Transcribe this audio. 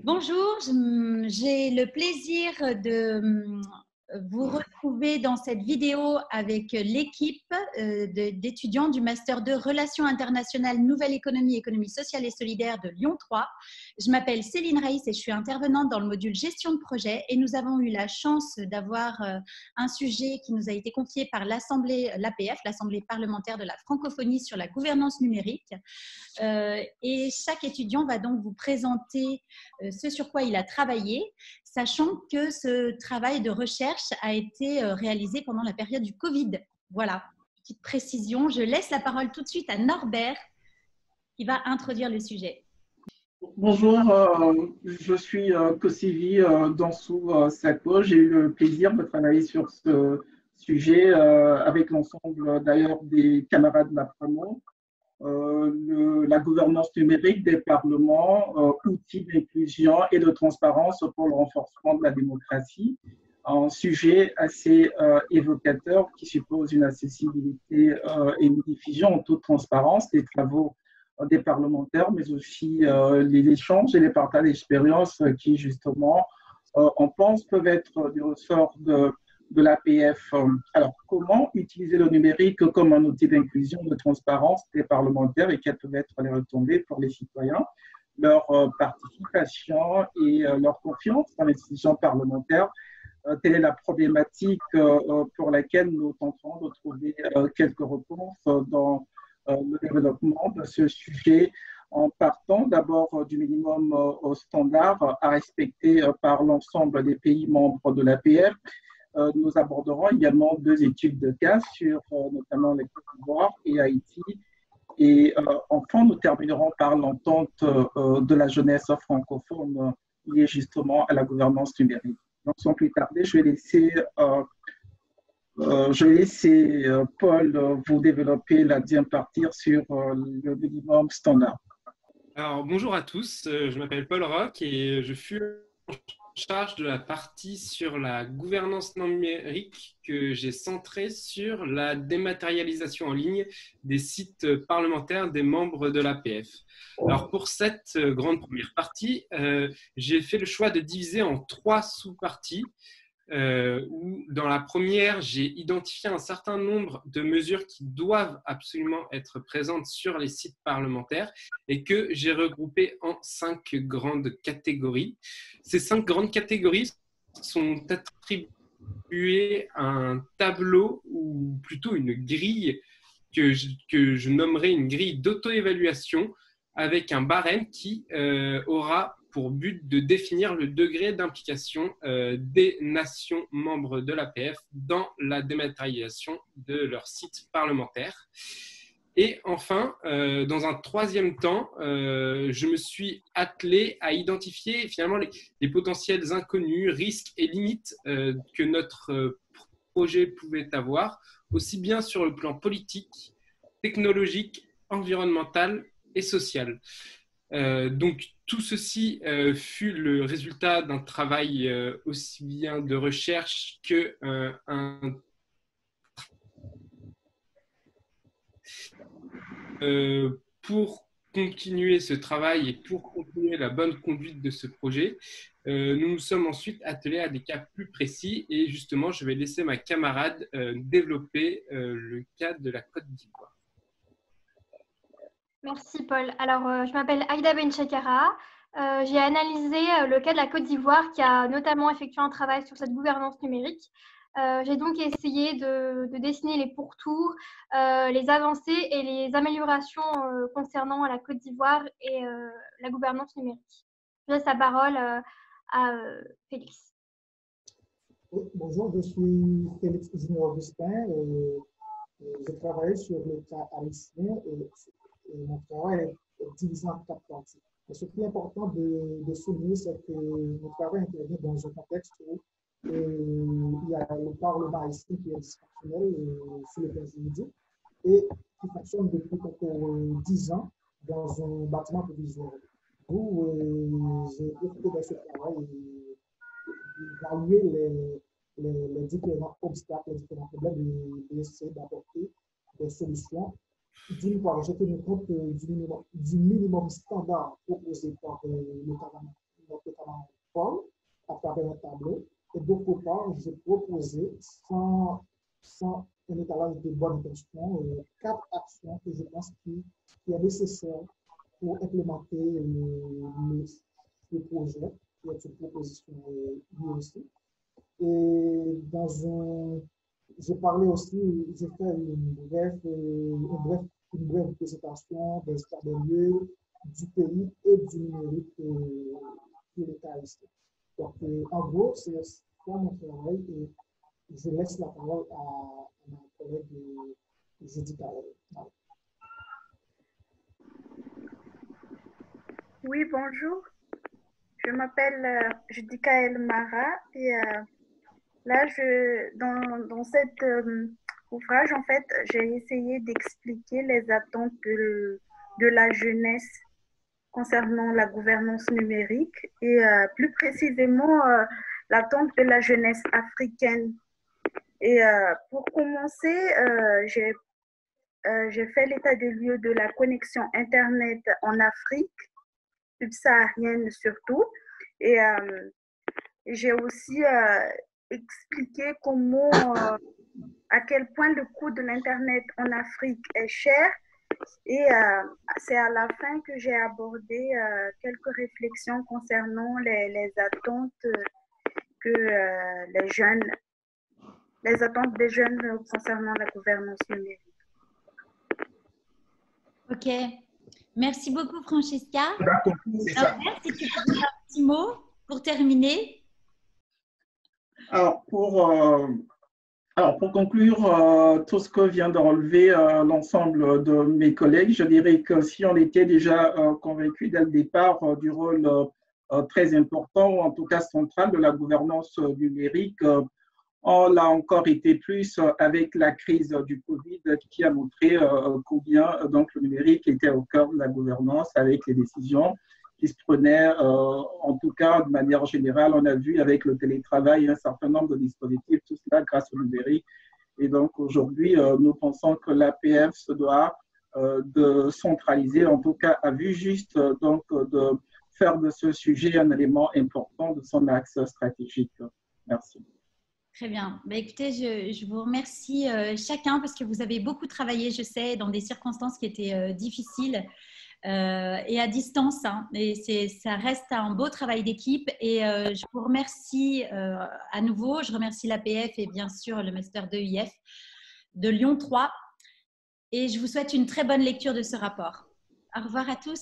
Bonjour, j'ai le plaisir de vous retrouver dans cette vidéo avec l'équipe d'étudiants du Master 2 Relations internationales, Nouvelle économie, économie sociale et solidaire de Lyon 3. Je m'appelle Céline Raïs et je suis intervenante dans le module gestion de projet et nous avons eu la chance d'avoir un sujet qui nous a été confié par l'Assemblée, l'APF, l'Assemblée parlementaire de la francophonie sur la gouvernance numérique. Et chaque étudiant va donc vous présenter ce sur quoi il a travaillé, sachant que ce travail de recherche a été réalisé pendant la période du Covid. Voilà, petite précision. Je laisse la parole tout de suite à Norbert qui va introduire le sujet. Bonjour, je suis Kosivi Dansou Sako. J'ai eu le plaisir de travailler sur ce sujet avec l'ensemble d'ailleurs des camarades de la promo. La gouvernance numérique des parlements, outils d'inclusion et de transparence pour le renforcement de la démocratie. Un sujet assez évocateur qui suppose une accessibilité et une diffusion en toute transparence des travaux des parlementaires, mais aussi les échanges et les partages d'expériences qui, justement, on pense peuvent être du ressort de l'APF. Alors, comment utiliser le numérique comme un outil d'inclusion, de transparence des parlementaires et quelles peuvent être les retombées pour les citoyens, leur participation et leur confiance dans les institutions parlementaires? Telle est la problématique pour laquelle nous tentons de trouver quelques réponses dans le développement de ce sujet en partant d'abord du minimum standard à respecter par l'ensemble des pays membres de l'APF. Nous aborderons également deux études de cas sur notamment les Côte d'Ivoire et Haïti. Et enfin, nous terminerons par l'entente de la jeunesse francophone liée justement à la gouvernance numérique. Donc, sans plus tarder, je vais laisser Paul vous développer la deuxième partie sur le minimum standard. Alors, bonjour à tous, je m'appelle Paul Roch et je suis en charge de la partie sur la gouvernance numérique que j'ai centrée sur la dématérialisation en ligne des sites parlementaires des membres de l'APF. Alors, pour cette grande première partie, j'ai fait le choix de diviser en trois sous-parties. Où dans la première, j'ai identifié un certain nombre de mesures qui doivent absolument être présentes sur les sites parlementaires et que j'ai regroupées en 5 grandes catégories. Ces 5 grandes catégories sont attribuées à un tableau ou plutôt une grille que je nommerai une grille d'auto-évaluation avec un barème qui aura pour but de définir le degré d'implication des nations membres de l'APF dans la dématérialisation de leurs sites parlementaires. Et enfin, dans un troisième temps, je me suis attelé à identifier finalement les potentiels inconnus, risques et limites que notre projet pouvait avoir, aussi bien sur le plan politique, technologique, environnemental et social. Donc, tout ceci fut le résultat d'un travail aussi bien de recherche que pour continuer ce travail et pour continuer la bonne conduite de ce projet, nous nous sommes ensuite attelés à des cas plus précis et justement, je vais laisser ma camarade développer le cas de la Côte d'Ivoire. Merci Paul. Alors, je m'appelle Aïda Benchekara. J'ai analysé le cas de la Côte d'Ivoire qui a notamment effectué un travail sur cette gouvernance numérique. J'ai donc essayé de dessiner les pourtours, les avancées et les améliorations concernant la Côte d'Ivoire et la gouvernance numérique. Je laisse la parole à Félix. Oui, bonjour, je suis Félix Junior Augustin. Je travaille sur le cas haïtien et mon travail est divisé en 4 parties. Et ce qui est important de souligner, c'est que mon travail intervient dans un contexte où il y a le Parlement haïtien qui est dysfonctionnel sur le plan juridique et qui fonctionne depuis 10 ans dans un bâtiment provisoire. D'où j'ai profité de ce travail et d'évaluer les différents obstacles, les différents problèmes et essayer d'apporter des solutions. D'une part, j'ai tenu compte du minimum standard proposé par notre rapport, j'ai proposé, sans un étalage de bonnes intentions, 4 actions que je pense qui est nécessaire pour implémenter le projet, qui est une proposition lui aussi. Et j'ai parlé aussi, j'ai fait une brève présentation des états des lieux du pays et du numérique pour l'État ici. Donc, en gros, c'est ça mon travail et je laisse la parole à ma collègue Judith Kael. Oui, bonjour. Je m'appelle Judith Kael Mara et là, dans cet ouvrage, en fait, j'ai essayé d'expliquer les attentes de la jeunesse concernant la gouvernance numérique et plus précisément l'attente de la jeunesse africaine. Et pour commencer, j'ai fait l'état des lieux de la connexion Internet en Afrique, subsaharienne surtout. Et j'ai aussi expliqué à quel point le coût de l'Internet en Afrique est cher. Et c'est à la fin que j'ai abordé quelques réflexions concernant les attentes les attentes des jeunes concernant la gouvernance numérique. Ok. Merci beaucoup, Francesca. C'est ça. Si tu peux dire un petit mot pour terminer. Alors, pour conclure tout ce que vient de relever l'ensemble de mes collègues, je dirais que si on était déjà convaincu dès le départ du rôle très important, ou en tout cas central de la gouvernance numérique, on l'a encore été plus avec la crise du Covid qui a montré combien donc, le numérique était au cœur de la gouvernance avec les décisions qui se prenaient, en tout cas de manière générale, on a vu avec le télétravail un certain nombre de dispositifs, tout cela grâce au numérique. Et donc aujourd'hui, nous pensons que l'APF se doit de centraliser, en tout cas à vue juste, donc de faire de ce sujet un élément important de son axe stratégique. Merci. Très bien. Bah, écoutez, je vous remercie chacun parce que vous avez beaucoup travaillé, je sais, dans des circonstances qui étaient difficiles et à distance. Hein, et ça reste un beau travail d'équipe. Et je vous remercie à nouveau. Je remercie l'APF et bien sûr le Master 2 UF de Lyon 3. Et je vous souhaite une très bonne lecture de ce rapport. Au revoir à tous.